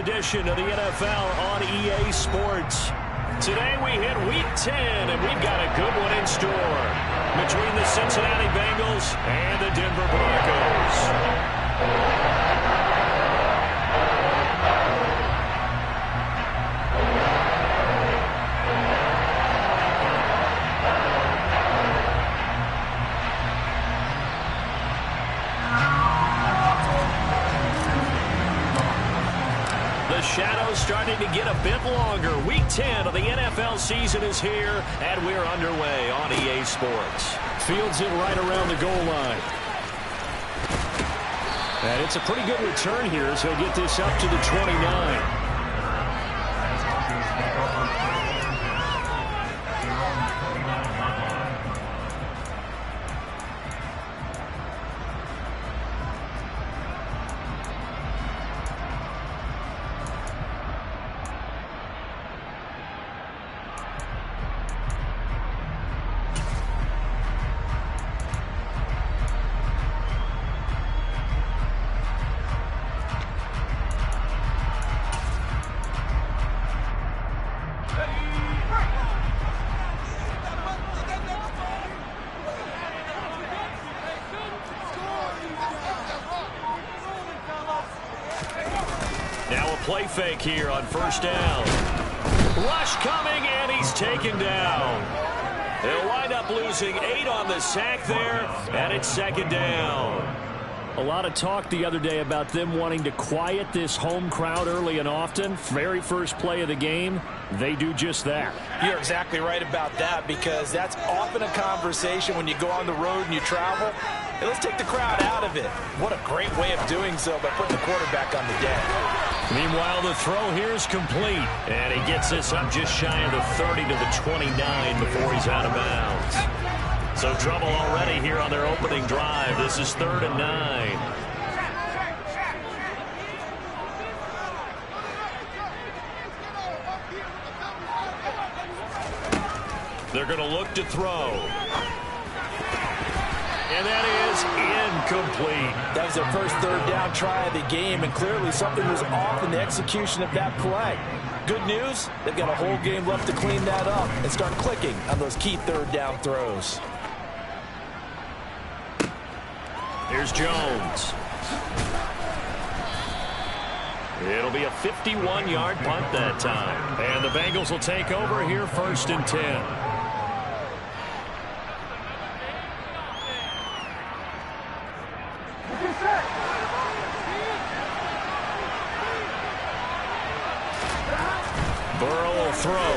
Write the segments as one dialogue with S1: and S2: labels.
S1: edition of the NFL on EA Sports. Today we hit Week 10, and we've got a good one in store between the Cincinnati Bengals and the Denver Broncos. The shadows starting to get a bit longer. Week 10 of the NFL season is here, and we're underway on EA Sports.
S2: Fields it right around the goal line. And it's a pretty good return here as he'll get this up to the 29.
S1: Now a play fake here on first down. Rush coming, and he's taken down. They'll wind up losing 8 on the sack there, and it's second down.
S2: A lot of talk the other day about them wanting to quiet this home crowd early and often. Very first play of the game, they do just that.
S3: You're exactly right about that, because that's often a conversation when you go on the road and you travel. Hey, let's take the crowd out of it. What a great way of doing so by putting the quarterback on the deck.
S1: Meanwhile, the throw here is complete, and he gets this up just shy of the 30 to the 29 before he's out of bounds. So trouble already here on their opening drive. This is 3rd and 9. They're going to look to throw. And that is incomplete.
S3: That was their first 3rd down try of the game, and clearly something was off in the execution of that play. Good news, they've got a whole game left to clean that up and start clicking on those key 3rd down throws.
S1: Here's Jones. It'll be a 51-yard punt that time. And the Bengals will take over here 1st and 10. Burrow will throw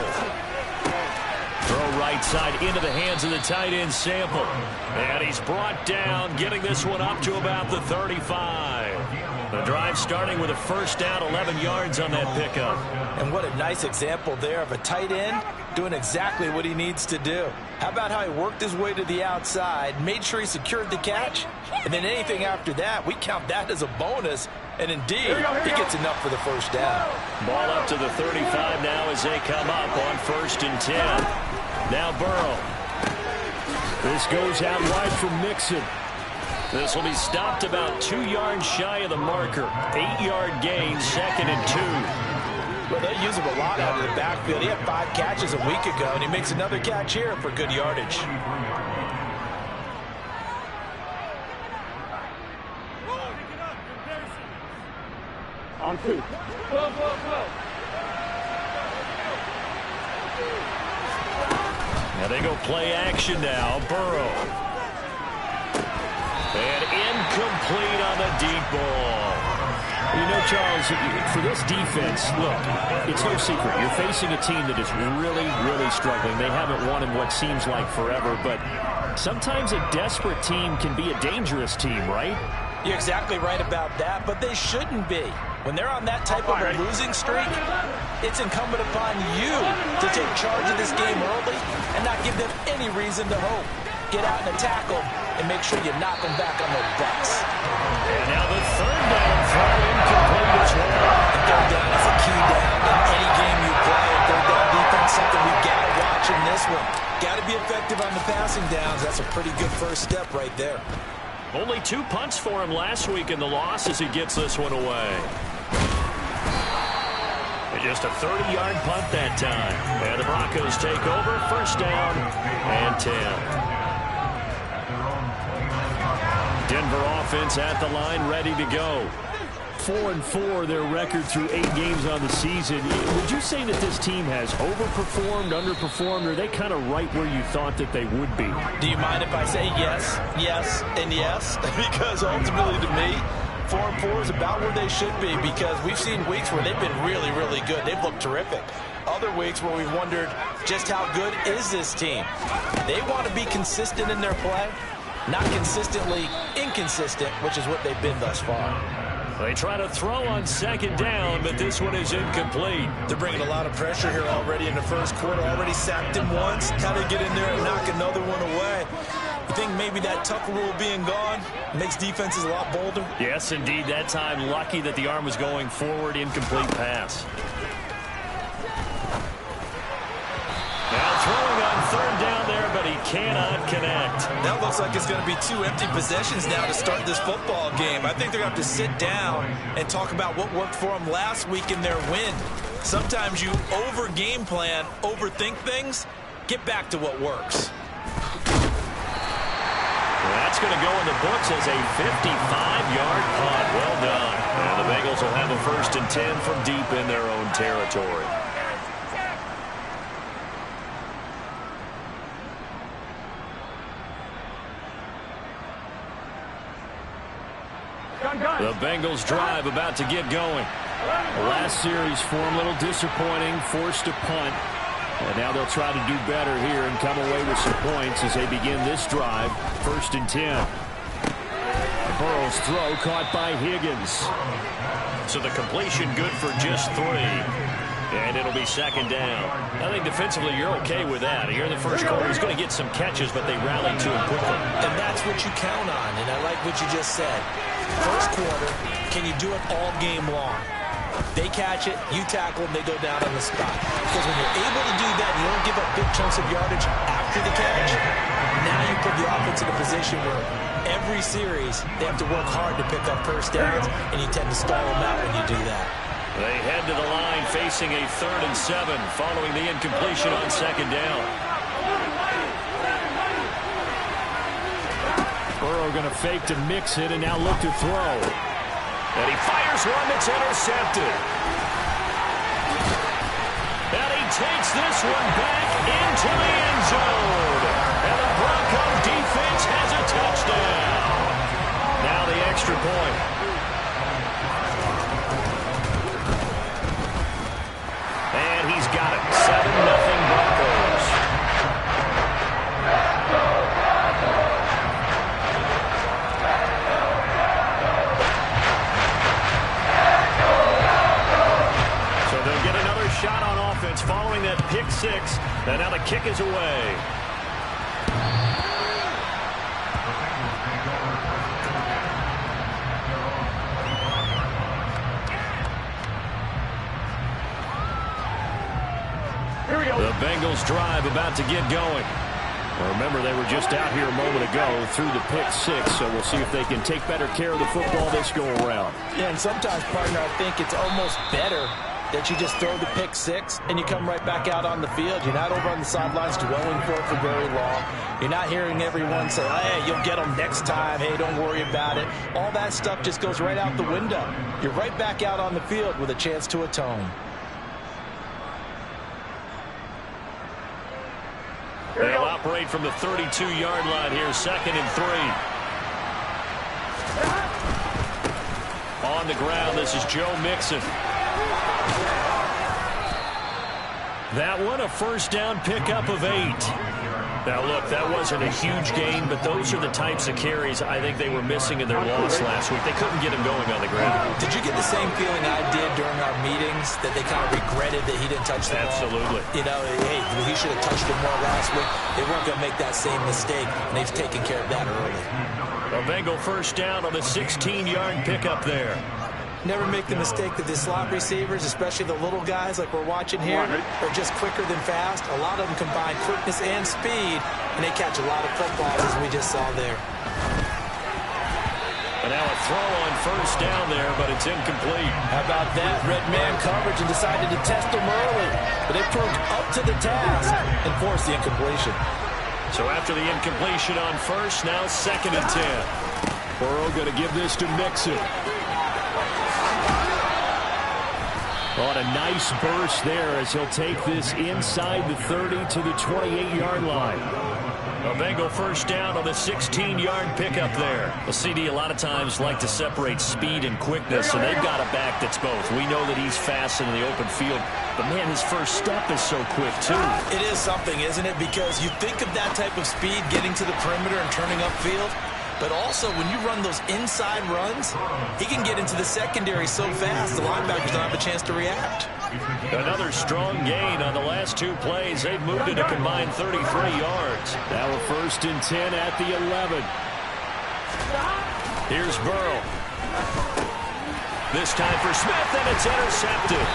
S1: right side into the hands of the tight end Sample. And he's brought down, getting this one up to about the 35. The drive starting with a first down, 11 yards on that pickup.
S3: And what a nice example there of a tight end doing exactly what he needs to do. How about how he worked his way to the outside, made sure he secured the catch, and then anything after that, we count that as a bonus. And indeed, he gets enough for the first down.
S1: Ball up to the 35 now as they come up on 1st and 10. Now Burrow.
S2: This goes out wide from Mixon.
S1: This will be stopped about 2 yards shy of the marker. 8-yard gain, 2nd and 2.
S3: Well, they use him a lot out of the backfield. He had 5 catches a week ago, and he makes another catch here for good yardage.
S4: On 2.
S1: Now they go play action now. Burrow. And incomplete on the deep ball.
S2: You know, Charles, for this defense, look, it's no secret. You're facing a team that is really, really struggling. They haven't won in what seems like forever, but sometimes a desperate team can be a dangerous team, right?
S3: You're exactly right about that, but they shouldn't be. When they're on that type of a losing streak, it's incumbent upon you to take charge of this game early and not give them any reason to hope. Get out and attack them and make sure you knock them back on their butts.
S1: And now the 3rd down throw incomplete as well.
S3: And 3rd down is a key down in any game you play. And 3rd down defense, something we've got to watch in this one. Got to be effective on the passing downs. That's a pretty good first step right there.
S1: Only 2 punts for him last week in the loss as he gets this one away. Just a 30-yard punt that time. And the Broncos take over, first down and 10. Denver offense at the line, ready to go.
S2: 4-4, their record through 8 games on the season. Would you say that this team has overperformed, underperformed, or are they kind of right where you thought that they would be?
S3: Do you mind if I say yes, yes, and yes? Because ultimately to me, 4-4 is about where they should be, because we've seen weeks where they've been really, really good. They've looked terrific. Other weeks where we've wondered just how good is this team. They want to be consistent in their play, not consistently inconsistent, which is what they've been thus far.
S1: They try to throw on second down, but this one is incomplete.
S3: They're bringing a lot of pressure here already in the first quarter. Already sacked him once. How to get in there and knock another one away. You think maybe that Tucker rule being gone makes defenses a lot bolder?
S1: Yes, indeed. That time, lucky that the arm was going forward. Incomplete pass. Now throwing on third down there, but he cannot connect.
S3: That looks like it's going to be 2 empty possessions now to start this football game. I think they're going to have to sit down and talk about what worked for them last week in their win. Sometimes you over-game plan, overthink things. Get back to what works.
S1: That's going to go in the books as a 55-yard punt. Well done. And the Bengals will have a 1st and 10 from deep in their own territory. The Bengals drive about to get going.
S2: The last series for them, a little disappointing, forced a punt. And now they'll try to do better here and come away with some points as they begin this drive. 1st and 10. Burrow's throw caught by Higgins.
S1: So the completion good for just 3. And it'll be 2nd down. I think defensively you're okay with that. Here in the first quarter, he's going to get some catches, but they rallied to him quickly.
S3: And that's what you count on, and I like what you just said. First quarter, can you do it all game long? They catch it, you tackle them, they go down on the spot. Because when you're able to do that, you don't give up big chunks of yardage after the catch. Now you put the offense in a position where every series they have to work hard to pick up first downs, and you tend to stall them out when you do that.
S1: They head to the line facing a 3rd and 7 following the incompletion on 2nd down.
S2: Burrow going to fake to mix it and now look to throw.
S1: And he fires one that's intercepted. And he takes this one back into the end zone. And the Bronco defense has a touchdown. Now the extra point. And he's got it. 7-0 Broncos. So they'll get another shot on offense following that pick 6. And now the kick is away. The Bengals drive about to get going. Well, remember, they were just out here a moment ago through the pick 6, so we'll see if they can take better care of the football this go around.
S3: Yeah, and sometimes, partner, I think it's almost better that you just throw the pick 6 and you come right back out on the field. You're not over on the sidelines dwelling for it for very long. You're not hearing everyone say, hey, you'll get them next time. Hey, don't worry about it. All that stuff just goes right out the window. You're right back out on the field with a chance to atone.
S1: They'll operate from the 32-yard line here, 2nd and 3. On the ground, this is Joe Mixon. That one, a first down pickup of 8. Now, look, that wasn't a huge gain, but those are the types of carries I think they were missing in their loss last week. They couldn't get him going on the ground.
S3: Did you get the same feeling I did during our meetings, that they kind of regretted that he didn't touch the ball?
S1: Absolutely.
S3: You know, hey, he should have touched it more last week. They weren't going to make that same mistake, and they've taken care of that early.
S1: A Bengal first down on the 16-yard pickup there.
S3: Never make the mistake that the slot receivers, especially the little guys like we're watching here, are just quicker than fast. A lot of them combine quickness and speed, and they catch a lot of footballs, as we just saw there.
S1: And now a throw on first down there, but it's incomplete.
S3: How about that? Red man coverage and decided to test him early. But they proved up to the task and forced the incompletion.
S1: So after the incompletion on first, now 2nd and 10.
S2: Burrow going to give this to Mixon. On a nice burst there as he'll take this inside the 30 to the 28-yard line.
S1: A Bengal first down on the 16-yard pickup there. The CD a lot of times like to separate speed and quickness, and they've got a back that's both. We know that he's fast in the open field, but man, his first step is so quick too.
S3: It is something, isn't it? Because you think of that type of speed getting to the perimeter and turning upfield, but also when you run those inside runs, he can get into the secondary so fast the linebackers don't have a chance to react.
S1: Another strong gain on the last 2 plays. They've moved it a combined 33 yards.
S2: Now a 1st and 10 at the 11.
S1: Here's Burrow. This time for Smith, and it's intercepted.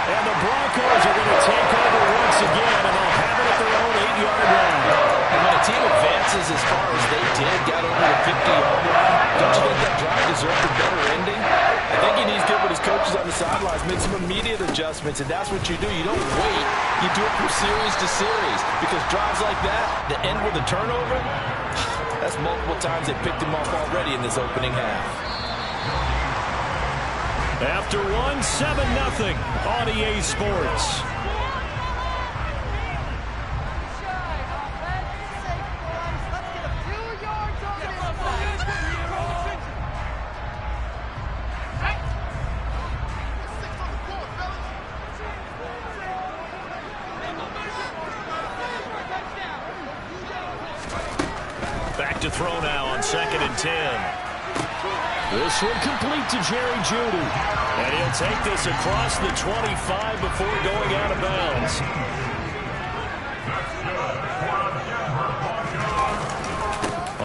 S2: And the Broncos are going to take over once again, and they'll have it at their own 8-yard line.
S3: And when a team advances as far as they did, got over the 50-yard line, don't you think that drive deserved a better ending? I think he needs to get with his coaches on the sidelines, make some immediate adjustments, and that's what you do. You don't wait. You do it from series to series, because drives like that, that end with a turnover, that's multiple times they picked him off already in this opening half.
S2: After 1, 7-0 on EA Sports.
S1: Back to throw now on 2nd and 10.
S2: This one complete to Jerry Jeudy.
S1: And he'll take this across the 25 before going out of bounds.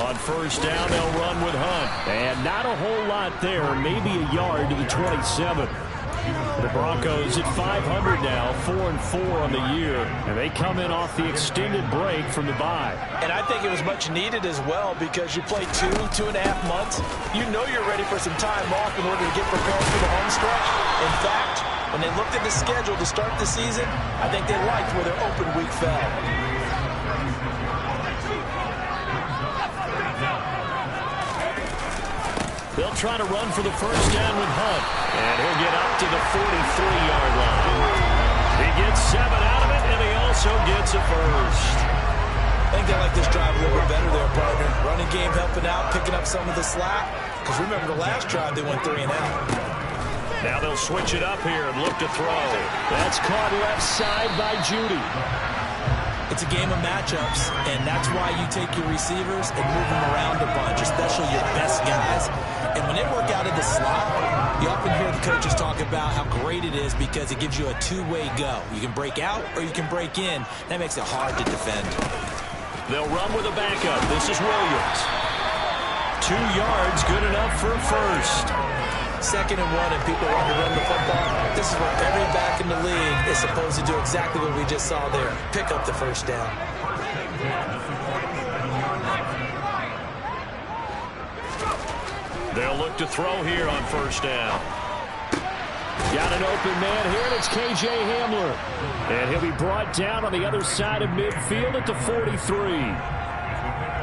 S1: On first down, they'll run with Hunt.
S2: And not a whole lot there, maybe a yard to the 27. The Broncos at 500 now, 4-4 on the year, and they come in off the extended break from the bye.
S3: And I think it was much needed as well, because you play 2.5 months. You know you're ready for some time off in order to get prepared for the home stretch. In fact, when they looked at the schedule to start the season, I think they liked where their open week fell.
S1: They'll try to run for the first down with Hunt. And he'll get up to the 43-yard line. He gets 7 out of it, and he also gets a first.
S3: I think they like this drive a little bit better there, partner. Running game helping out, picking up some of the slack. Because remember, the last drive, they went 3 and out.
S1: Now they'll switch it up here and look to throw.
S2: That's caught left side by Jeudy.
S3: It's a game of matchups, and that's why you take your receivers and move them around a bunch, especially your best guys. And when they work out of the slot, you often hear the coaches talk about how great it is because it gives you a two-way go. You can break out or you can break in. That makes it hard to defend.
S1: They'll run with a backup. This is Williams. 2 yards, good enough for a first.
S3: 2nd and 1, and people want to run the football. This is what every back in the league is supposed to do, exactly what we just saw there. Pick up the first down.
S1: They'll look to throw here on first down.
S2: Got an open man here, and it's K.J. Hamler. And he'll be brought down on the other side of midfield at the 43.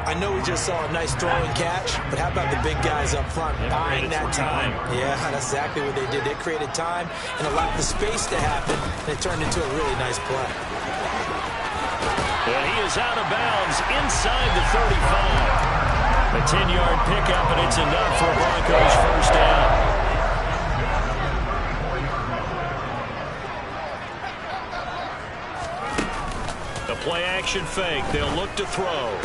S3: I know we just saw a nice throw and catch, but how about the big guys up front buying that time? Yeah, that's exactly what they did. They created time and allowed the space to happen, and it turned into a really nice play.
S1: And he is out of bounds inside the 35. A 10-yard pickup, and it's enough for a Broncos first down. The play-action fake. They'll look to throw.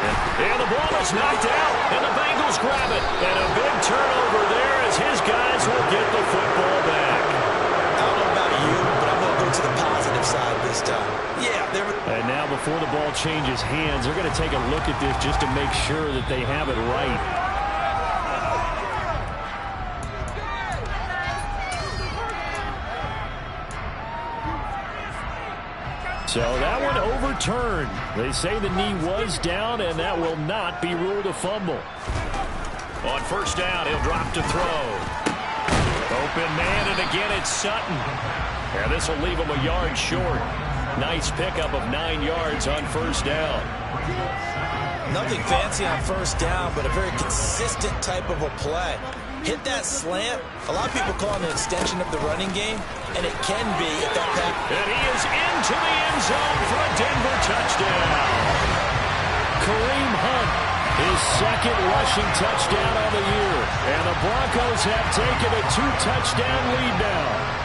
S1: And the ball is knocked out, and the Bengals grab it. And a big turnover there as his guys will get the football back.
S3: I don't know about you, but I'm going to go to the positive side this time. Yeah,
S2: and now before the ball changes hands, they're going to take a look at this just to make sure that they have it right. So that one overturned. They say the knee was down, and that will not be ruled a fumble.
S1: On first down, he'll drop to throw. Open man, and again it's Sutton. And this will leave him a yard short. Nice pickup of 9 yards on first down.
S3: Nothing fancy on first down, but a very consistent type of a play. Hit that slant. A lot of people call it an extension of the running game, and it can be if that pass.
S1: And he is into the end zone for a Denver touchdown.
S2: Kareem Hunt, his second rushing touchdown on the year. And the Broncos have taken a 2-touchdown lead now.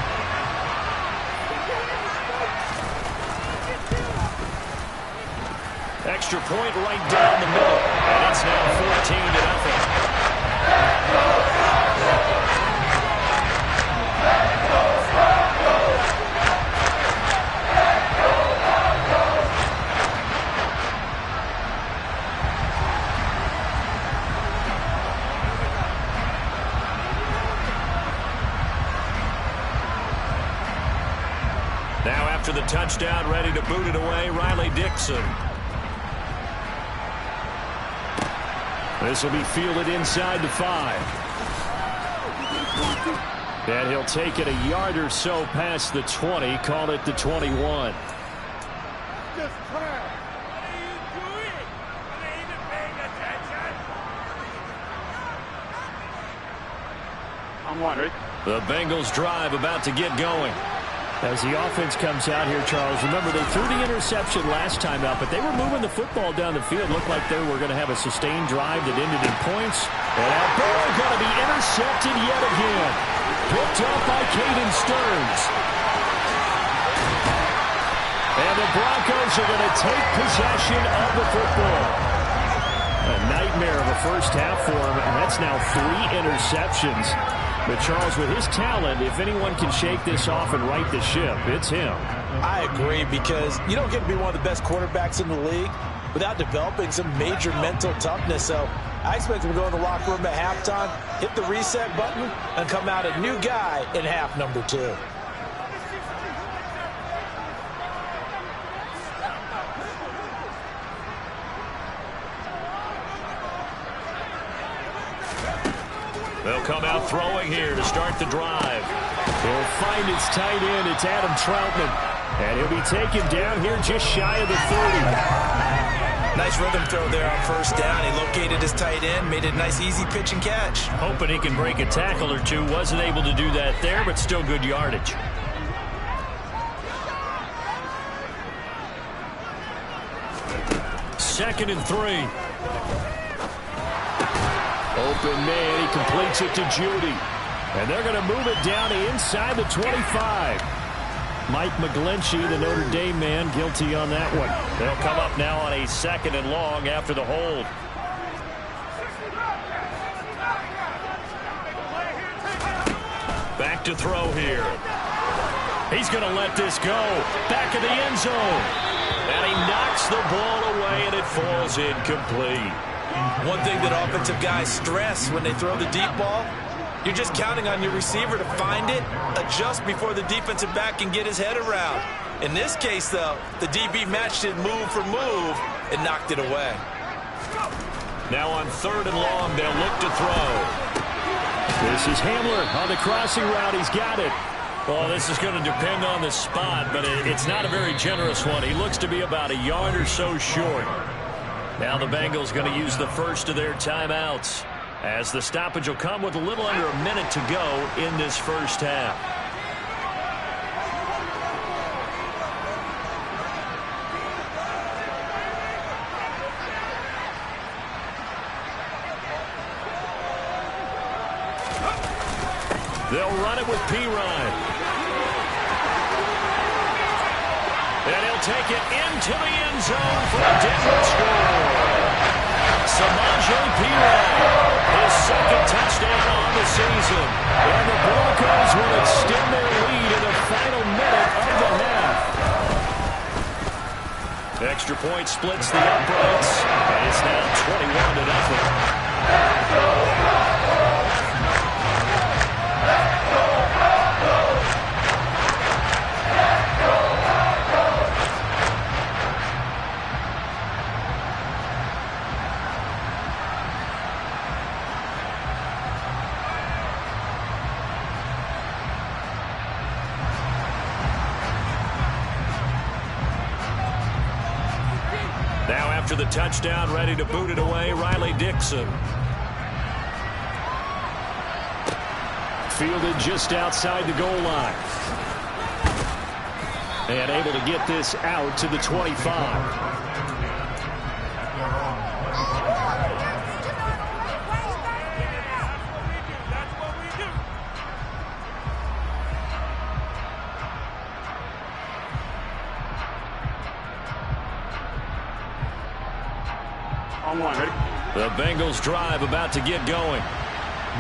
S1: Extra point right down the middle. And it's now 14-0. Now after the touchdown, ready to boot it away, Riley Dixon. This will be fielded inside the 5. And he'll take it a yard or so past the 20, call it the 21.
S4: I'm wondering.
S1: The Bengals drive about to get going.
S2: As the offense comes out here, Charles, remember they threw the interception last time out, but they were moving the football down the field. Looked like they were going to have a sustained drive that ended in points. And that ball going to be intercepted yet again. Picked up by Caden Stearns. And the Broncos are going to take possession of the football. A nightmare of a first half for him, and that's now 3 interceptions. But, Charles, with his talent, if anyone can shake this off and right the ship, it's him.
S3: I agree, because you don't get to be one of the best quarterbacks in the league without developing some major mental toughness. So I expect him to go in the locker room at halftime, hit the reset button, and come out a new guy in half number 2.
S1: They'll come out throwing here to start the drive.
S2: He'll find his tight end. It's Adam Troutman. And he'll be taken down here just shy of the 30.
S3: Nice rhythm throw there on first down. He located his tight end, made it a nice easy pitch and catch.
S1: Hoping he can break a tackle or two. Wasn't able to do that there, but still good yardage. Second and 3.
S2: Open man, he completes it to Judy. And they're going to move it down to inside the 25. Mike McGlinchey, the Notre Dame man, guilty on that one.
S1: They'll come up now on a 2nd and long after the hold. Back to throw here. He's going to let this go. Back of the end zone. And he knocks the ball away, and it falls incomplete.
S3: One thing that offensive guys stress when they throw the deep ball, you're just counting on your receiver to find it, adjust before the defensive back can get his head around. In this case, though, the DB matched it move for move and knocked it away.
S1: Now on 3rd and long, they'll look to throw.
S2: This is Hamler on the crossing route. He's got it.
S1: Well, this is going to depend on the spot, but it's not a very generous one. He looks to be about a yard or so short. Now the Bengals going to use the first of their timeouts, as the stoppage will come with a little under a minute to go in this first half. They'll run it with Pirine. And he'll take it into the end zone for a Denver score. Samaje Pirine, his 2nd touchdown on the season. And the Broncos will extend their lead in the final minute of the half. Extra point splits the uprights, and it's now 21-0. after the touchdown, ready to boot it away, Riley Dixon.
S2: Fielded just outside the goal line. And able to get this out to the 25.
S1: The Bengals drive about to get going.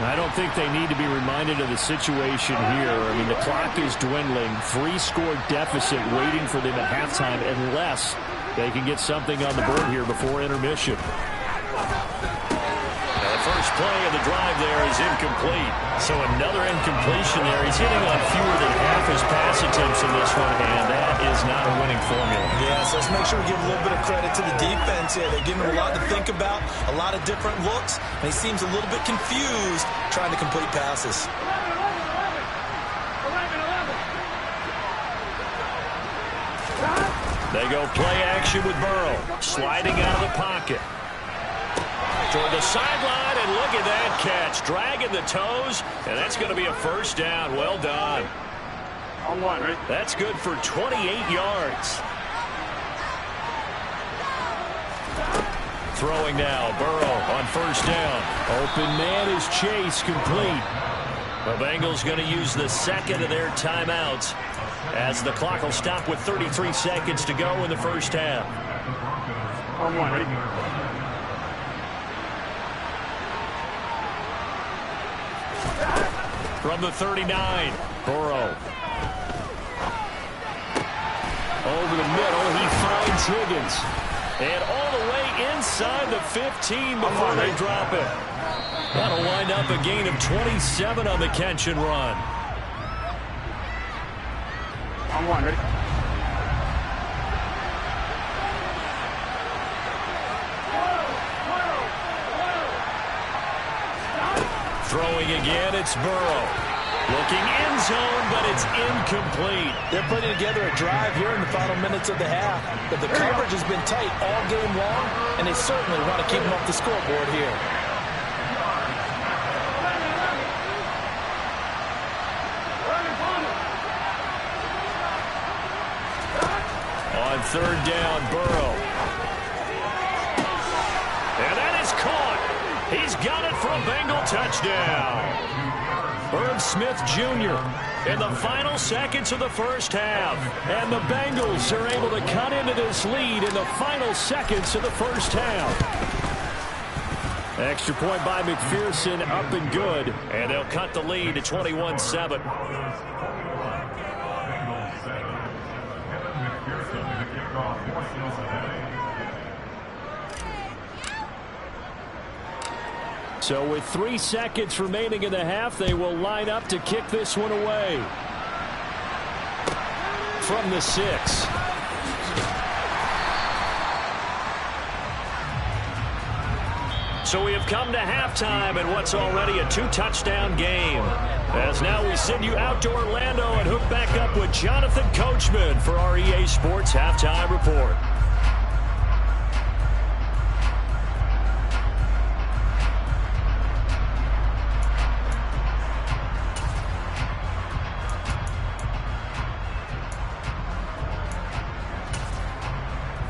S2: I don't think they need to be reminded of the situation here. I mean, the clock is dwindling. 3-score deficit waiting for them at halftime unless they can get something on the board here before intermission.
S1: The first play of the drive there is incomplete. So another incompletion there. He's hitting on fewer than half his pass attempts in this one, and that is not a winning formula.
S3: Yeah, so let's make sure we give a little bit of credit to the defense here. They're giving him a lot to think about, a lot of different looks, and he seems a little bit confused trying to complete passes.
S1: They go play action with Burrow, sliding out of the pocket. Toward the sideline, and look at that catch. Dragging the toes, and that's going to be a first down. Well done.
S4: On one, right?
S1: That's good for 28 yards. Throwing now, Burrow on first down.
S2: Open man is Chase, complete.
S1: The Bengals going to use the second of their timeouts as the clock will stop with 33 seconds to go in the first half.
S4: On one, ready?
S1: From the 39, Burrow.
S2: Over the middle, he finds Higgins.
S1: And all the way inside the 15 before they drop it. That'll wind up a gain of 27 on the catch and run.
S4: On one, ready?
S1: Throwing again, it's Burrow. Looking end zone, but it's incomplete.
S3: They're putting together a drive here in the final minutes of the half. But the coverage has been tight all game long, and they certainly want to keep them off the scoreboard here.
S1: On third down, Burrow. And that is caught. He's got it for a Bengal touchdown. Irv Smith Jr. in the final seconds of the first half. And the Bengals are able to cut into this lead in the final seconds of the first half.
S2: Extra point by McPherson, up and good.
S1: And they'll cut the lead to 21-7.
S2: So with 3 seconds remaining in the half, they will line up to kick this one away. From the 6.
S1: So we have come to halftime in what's already a 2-touchdown game. As now we send you out to Orlando and hook back up with Jonathan Coachman for our EA Sports Halftime Report.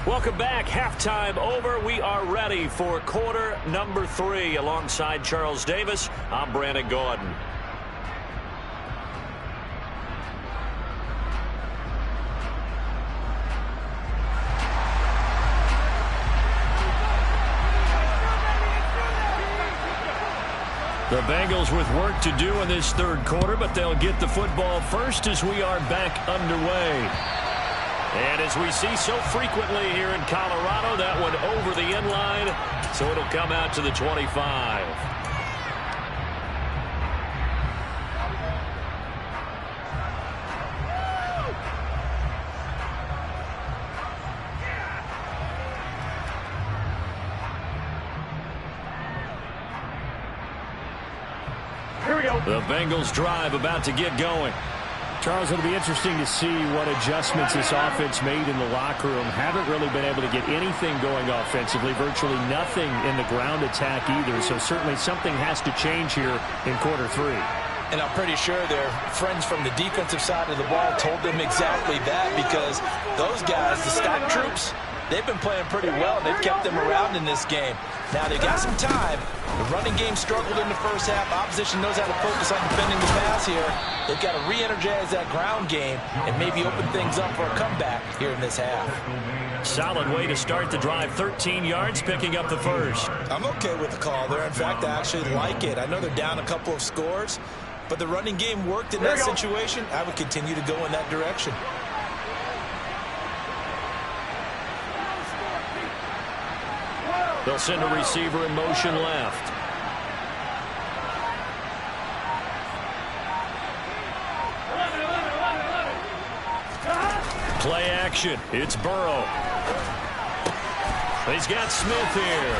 S1: Welcome back. Halftime over. We are ready for quarter number 3. Alongside Charles Davis, I'm Brandon Gordon. The Bengals with work to do in this third quarter, but they'll get the football first as we are back underway. And as we see so frequently here in Colorado, that one over the end line, so it'll come out to the 25.
S4: Here we go.
S1: The Bengals drive about to get going.
S2: Charles, it'll be interesting to see what adjustments this offense made in the locker room. Haven't really been able to get anything going offensively, virtually nothing in the ground attack either. So certainly something has to change here in quarter 3.
S3: And I'm pretty sure their friends from the defensive side of the ball told them exactly that, because those guys, the stock troops, they've been playing pretty well. They've kept them around in this game. Now they've got some time. The running game struggled in the first half. Opposition knows how to focus on defending the pass here. They've got to re-energize that ground game and maybe open things up for a comeback here in this half.
S1: Solid way to start the drive. 13 yards, picking up the first.
S3: I'm okay with the call there. In fact, I actually like it. I know they're down a couple of scores, but the running game worked in that situation. I would continue to go in that direction.
S1: They'll send a receiver in motion left. Play action. It's Burrow. He's got Smith here.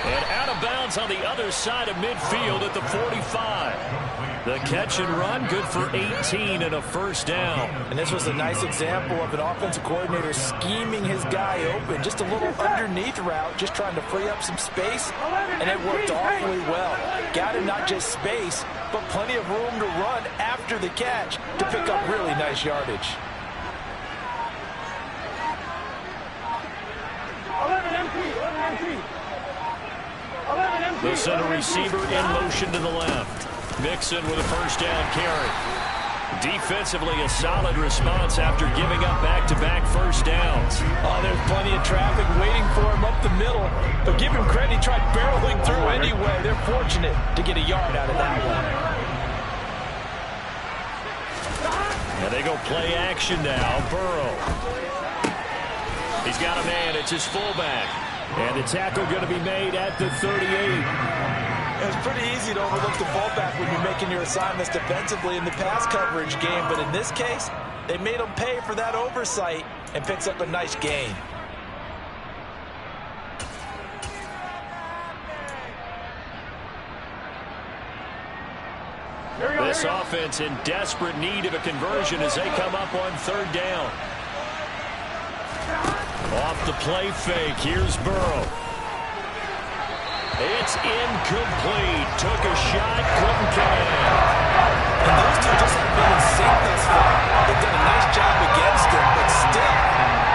S1: And out of bounds on the other side of midfield at the 45. The catch and run, good for 18 and a first down.
S3: And this was a nice example of an offensive coordinator scheming his guy open. Just a little underneath route, just trying to free up some space. And it worked awfully well. Got him not just space, but plenty of room to run after the catch to pick up really nice yardage.
S1: They'll send a receiver in motion to the left. Mixon with a first down carry. Defensively, a solid response after giving up back-to-back first downs.
S3: Oh, there's plenty of traffic waiting for him up the middle. But give him credit, he tried barreling through anyway. They're fortunate to get a yard out of that one.
S1: And they go play action now. Burrow. He's got a man. It's his fullback.
S2: And the tackle going to be made at the 38.
S3: It's pretty easy to overlook the fullback when you're making your assignments defensively in the pass coverage game. But in this case, they made him pay for that oversight and picks up a nice gain.
S1: This offense in desperate need of a conversion as they come up on third down. Off the play fake, here's Burrow. It's incomplete. Took a shot, couldn't connect.
S3: And those two just have been in sync thus far. They've done a nice job against him, but still,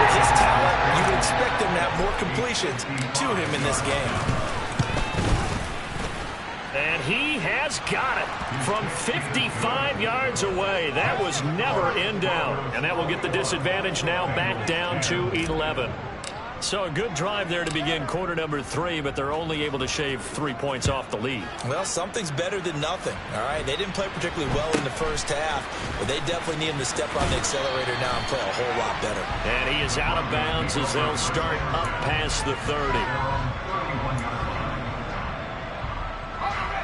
S3: with his talent, you would expect him to have more completions to him in this game.
S1: And he has got it from 55 yards away. That was never in down. And that will get the disadvantage now back down to 11. So a good drive there to begin quarter number 3, but they're only able to shave 3 points off the lead.
S3: Well, something's better than nothing, all right? They didn't play particularly well in the first half, but they definitely need him to step on the accelerator now and play a whole lot better.
S1: And he is out of bounds as they'll start up past the 30.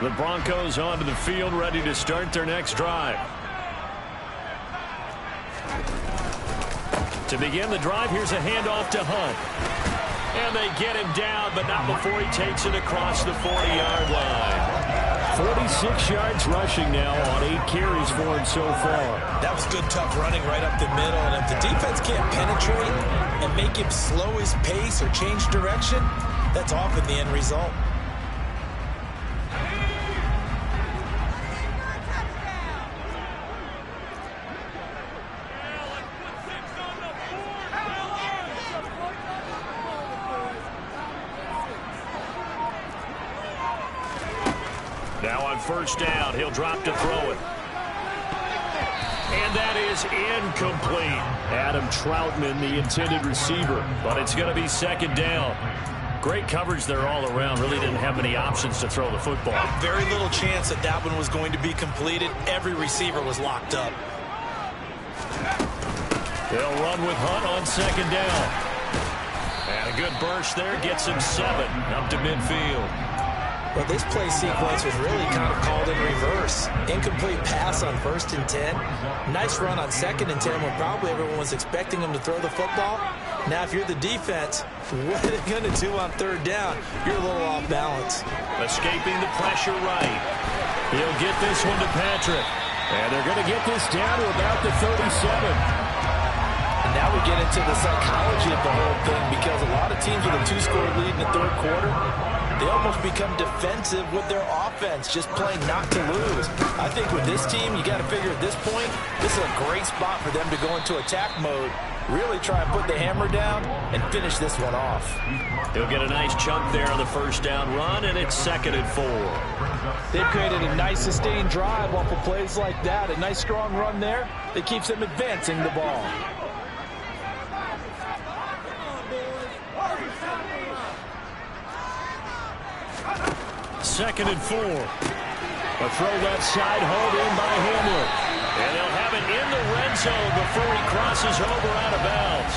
S1: The Broncos onto the field, ready to start their next drive. To begin the drive, here's a handoff to Hunt. And they get him down, but not before he takes it across the 40-yard line.
S2: 46 yards rushing now on 8 carries for him so far.
S3: That was good, tough running right up the middle. And if the defense can't penetrate and make him slow his pace or change direction, that's often the end result.
S1: Now on first down, he'll drop to throw it. And that is incomplete.
S2: Adam Troutman, the intended receiver.
S1: But it's going to be second down. Great coverage there all around. Really didn't have many options to throw the football.
S3: Very little chance that that one was going to be completed. Every receiver was locked up.
S1: They'll run with Hunt on second down. And a good burst there gets him 7 up to midfield.
S3: Well, this play sequence was really kind of called in reverse. Incomplete pass on 1st and 10. Nice run on 2nd and 10 when probably everyone was expecting him to throw the football. Now, if you're the defense, what are they going to do on 3rd down? You're a little off balance.
S1: Escaping the pressure right. He'll get this one to Patrick.
S2: And they're going to get this down to about the 37.
S3: And now we get into the psychology of the whole thing, because a lot of teams with a 2-score lead in the third quarter, they almost become defensive with their offense, just playing not to lose. I think with this team, you got to figure at this point, this is a great spot for them to go into attack mode, really try and put the hammer down and finish this one off.
S1: He'll get a nice chunk there on the first down run, and it's 2nd and 4.
S3: They've created a nice sustained drive off of plays like that. A nice strong run there that keeps them advancing the ball.
S2: Second and 4. A throw left side, hauled in by Hamler.
S1: And they'll have it in the red zone before he crosses over out of bounds.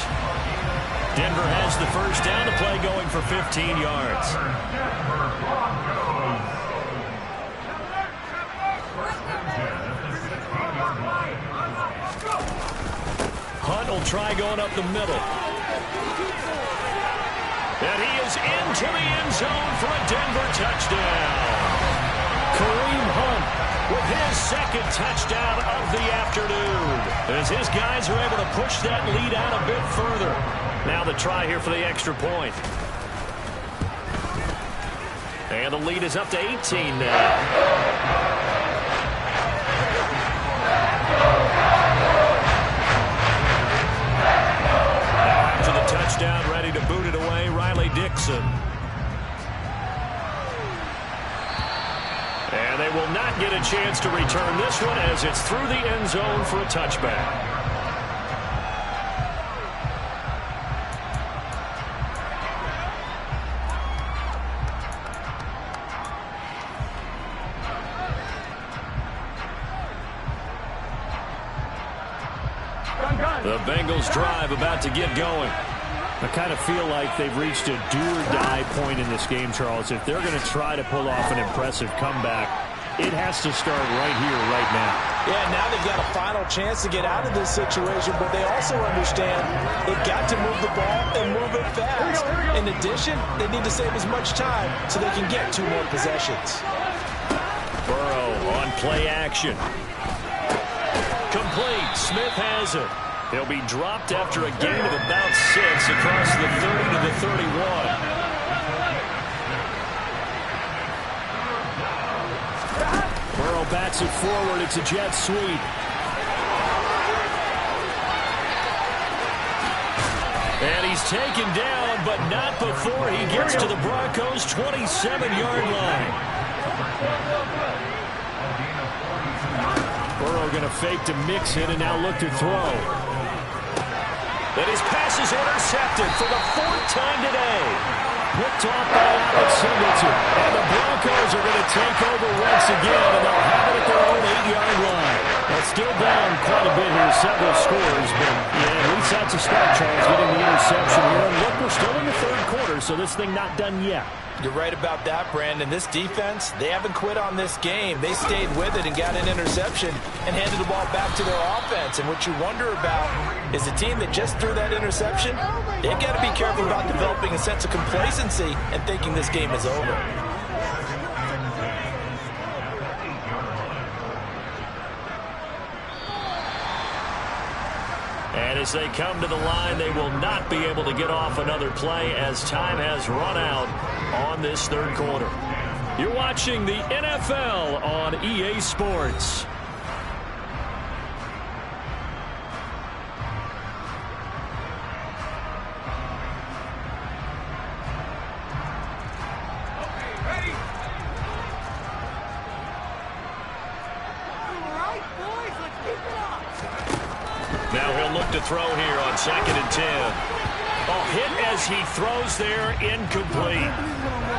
S1: Denver has the first down, the play going for 15 yards. Hunt will try going up the middle. And he is into the end zone for a Denver touchdown. Kareem Hunt with his second touchdown of the afternoon, as his guys are able to push that lead out a bit further. Now the try here for the extra point. And the lead is up to 18 now. Touchdown, ready to boot it away, Riley Dixon. And they will not get a chance to return this one, as it's through the end zone for a touchback. The Bengals drive about to get going.
S2: I kind of feel like they've reached a do-or-die point in this game, Charles. If they're going to try to pull off an impressive comeback, it has to start right here, right now.
S3: Yeah, now they've got a final chance to get out of this situation, but they also understand they've got to move the ball and move it fast. In addition, they need to save as much time so they can get 2 more possessions.
S1: Burrow on play action. Complete. Smith has it. He'll be dropped after a gain of about 6 across the 30 to the 31.
S2: Burrow bats it forward. It's a jet sweep.
S1: And he's taken down, but not before he gets to the Broncos' 27-yard line.
S2: Burrow going to fake to mix it and now look to throw.
S1: And his pass is intercepted for the 4th time today.
S2: Picked off by Alex Singleton.
S1: And the Broncos are going to take over once again, and they'll have it at their own 8-yard line.
S2: Well, still down quite a bit here, several scores, but yeah, at least that's a start, Charles, getting the interception here. And look, we're still in the third quarter, so this thing not done yet.
S3: You're right about that, Brandon. This defense, they haven't quit on this game. They stayed with it and got an interception and handed the ball back to their offense. And what you wonder about is the team that just threw that interception, they've got to be careful about developing a sense of complacency and thinking this game is over.
S1: And as they come to the line, they will not be able to get off another play as time has run out on this third quarter. You're watching the NFL on EA Sports. Now he'll look to throw here on 2nd and 10. Oh, hit as he throws there, incomplete.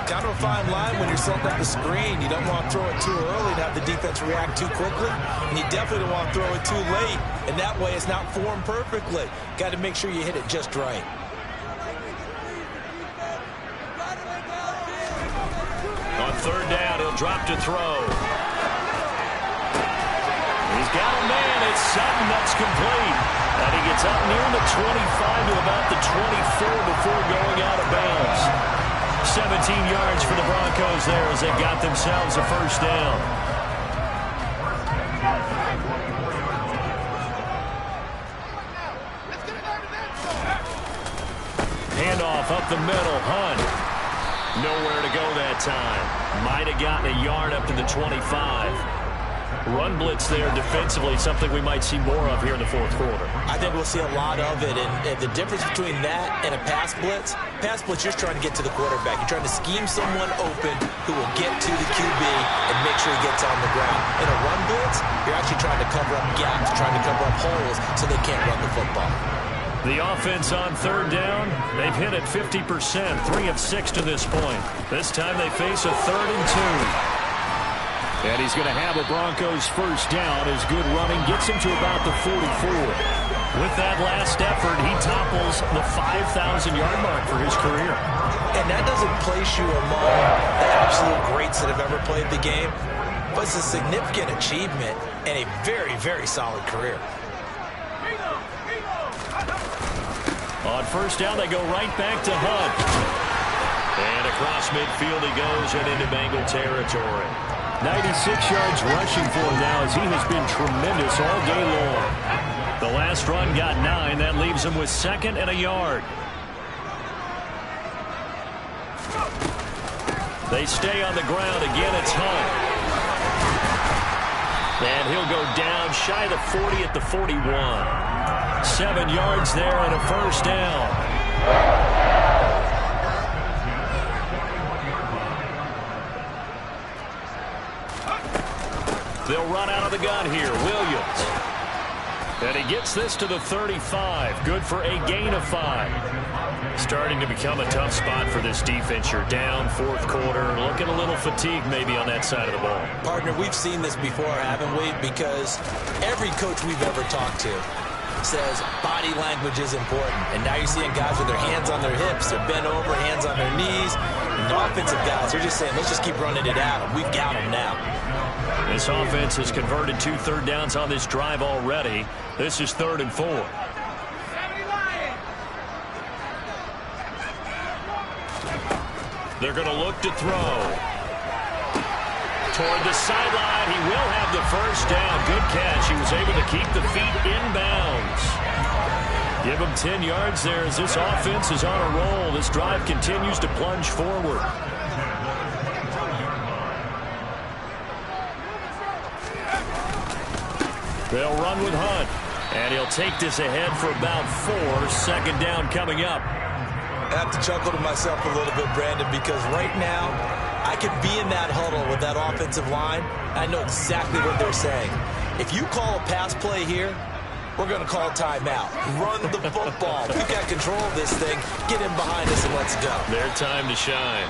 S3: Kind of a fine line when you're setting up the screen. You don't want to throw it too early to have the defense react too quickly. And you definitely don't want to throw it too late. And that way it's not formed perfectly. Got to make sure you hit it just right.
S1: On 3rd down, he'll drop to throw. He's got a man. It's Sutton that's complete. And he gets up near the 25 to about the 24 before going out of bounds. 17 yards for the Broncos there as they got themselves a first down. handoff up the middle. Hunt. Nowhere to go that time. Might have gotten a yard up to the 25. Run blitz there defensively, something we might see more of here in the fourth quarter.
S3: I think we'll see a lot of it, and the difference between that and a pass blitz, you're just trying to get to the quarterback. You're trying to scheme someone open who will get to the QB and make sure he gets on the ground. In a run blitz, you're actually trying to cover up gaps, trying to cover up holes so they can't run the football.
S1: The offense on third down, they've hit it 50%, 3 of 6 to this point. This time they face a 3rd and 2.
S2: And he's going to have a Broncos first down. His good running gets him to about the 44.
S1: With that last effort, he topples the 5,000-yard mark for his career.
S3: And that doesn't place you among the absolute greats that have ever played the game, but it's a significant achievement and a very, very solid career.
S1: On first down, they go right back to Hunt. And across midfield he goes and into Bengal territory.
S2: 96 yards rushing for him now as he has been tremendous all day long.
S1: The last run got 9. That leaves him with 2nd and a yard. They stay on the ground. Again, it's Hunt. And he'll go down shy of the 40 at the 41. 7 yards there and a first down. They'll run out of the gun here. Williams. And he gets this to the 35. Good for a gain of 5. Starting to become a tough spot for this defense. You're down, fourth quarter. Looking a little fatigued maybe on that side of the ball.
S3: Partner, we've seen this before, haven't we? Because every coach we've ever talked to says body language is important. And now you're seeing guys with their hands on their hips. They're bent over, hands on their knees. And the offensive guys, they're just saying, let's just keep running it out. We've got them now.
S1: This offense has converted 2 third downs on this drive already. This is 3rd and 4. They're going to look to throw. Toward the sideline, he will have the first down. Good catch. He was able to keep the feet inbounds. Give him 10 yards there as this offense is on a roll. This drive continues to plunge forward. They'll run with Hunt. And he'll take this ahead for about 4. 2nd down coming up.
S3: I have to chuckle to myself a little bit, Brandon, because right now I could be in that huddle with that offensive line. I know exactly what they're saying. If you call a pass play here, we're going to call timeout. Run the football. We got control of this thing. Get in behind us and let's go.
S1: Their time to shine.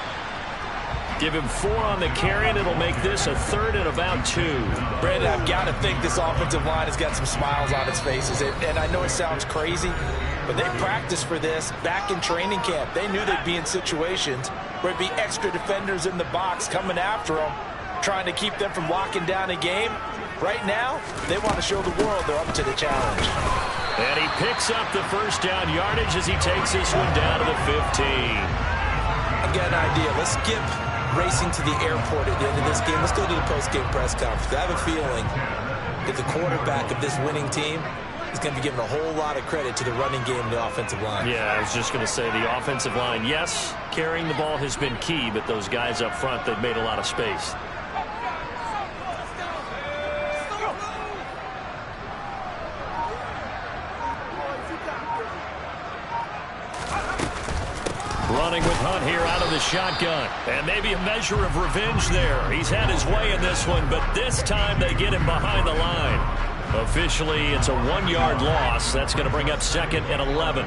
S1: Give him 4 on the carry, and it'll make this a 3rd and about 2.
S3: Brandon, I've got to think this offensive line has got some smiles on its faces. And I know it sounds crazy, but they practiced for this back in training camp. They knew they'd be in situations where it'd be extra defenders in the box coming after them, trying to keep them from locking down a game. Right now, they want to show the world they're up to the challenge.
S1: And he picks up the first down yardage as he takes this one down to the 15.
S3: I've got an idea. Let's skip racing to the airport at the end of this game. Let's go to the post-game press conference. I have a feeling that the quarterback of this winning team is going to be given a whole lot of credit to the running game and the offensive line.
S1: Yeah, I was just going to say the offensive line, yes, carrying the ball has been key, but those guys up front, they've made a lot of space. Running with Hunt here out of the shotgun. And maybe a measure of revenge there. He's had his way in this one, but this time they get him behind the line. Officially, it's a 1-yard loss. That's going to bring up 2nd and 11.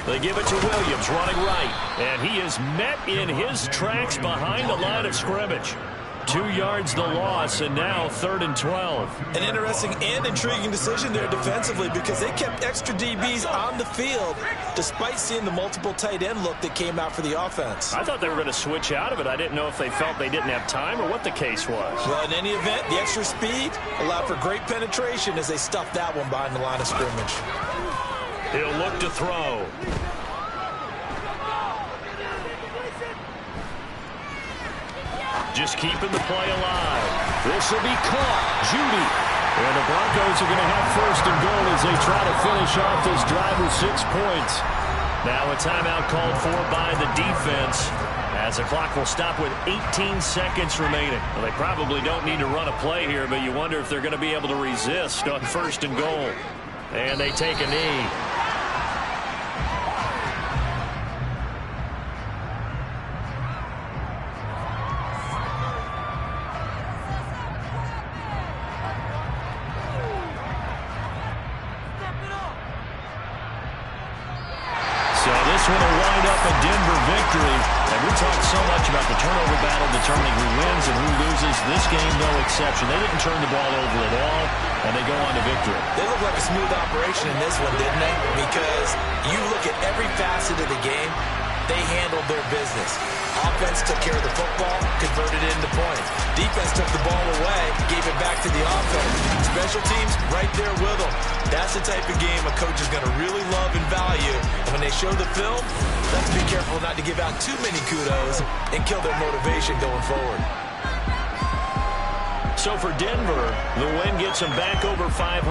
S1: They give it to Williams running right. And he is met in his tracks behind the line of scrimmage. 2 yards the loss, and now 3rd and 12.
S3: An interesting and intriguing decision there defensively because they kept extra DBs on the field despite seeing the multiple tight end look that came out for the offense.
S1: I thought they were going to switch out of it. I didn't know if they felt they didn't have time or what the case was.
S3: Well, in any event, the extra speed allowed for great penetration as they stuffed that one behind the line of scrimmage.
S1: He'll look to throw. Just keeping the play alive. This will be caught. Judy.
S2: And the Broncos are going to have first and goal as they try to finish off this drive with 6 points.
S1: Now a timeout called for by the defense as the clock will stop with 18 seconds remaining. Well, they probably don't need to run a play here, but you wonder if they're going to be able to resist on first and goal. And they take a knee. So this one will wind up a Denver victory. And we talked so much about the turnover battle determining who wins and who loses. This game, no exception. They didn't turn the ball over at all, and they go on to victory.
S3: They look like a smooth operation in this one, didn't they? Because you look at every facet of the game, they handled their business. Offense took care of the football, converted it into points. Defense took the ball away, gave it back to the offense. Special teams, right there with them. That's the type of game a coach is going to really love and value. And when they show the film, let's be careful not to give out too many kudos and kill their motivation going forward.
S1: So for Denver, the win gets them back over 500.